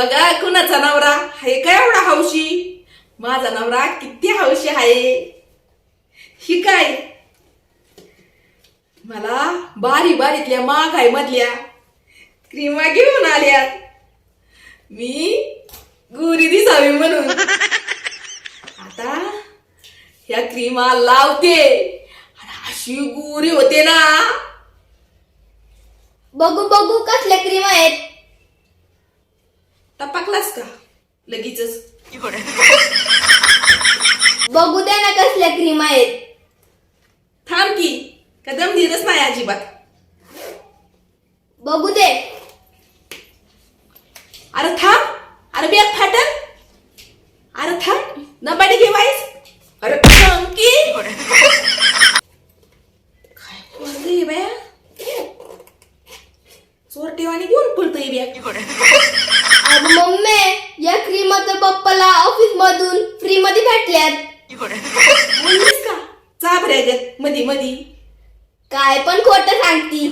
बघा कुणाचा नवरा आहे काय एवढा हौशी. माझा नवरा किती हौशी आहे. ही काय मला बारी बारीतल्या महागाई मधल्या क्रीमा घेऊन आल्या. मी गोरी दिसावी म्हणून आता ह्या क्रीमा लावते आणि अशी गोरी होते ना. बघू बघू कसल्या क्रीम आहेत. टपकलास का लगेचच. बघू द्या ना कसल्या क्रीम आहेत. थांब की कदम धीरच नाही अजिबात. बघू दे. अरे थांब. अरे बॅग फाटल. अरे थांब नबाडी घेवायस. अरे थांब की काय बोलतोय बाया. चोरटेवाणी घेऊन पळतोय बॅग. अगं मम्मी या क्रीम तर पप्पाला ऑफिस मधून फ्री मध्ये भेटल्यात. बोललीस का चाभऱ्यागत मधी मधी. काय पण खोटं सांगती.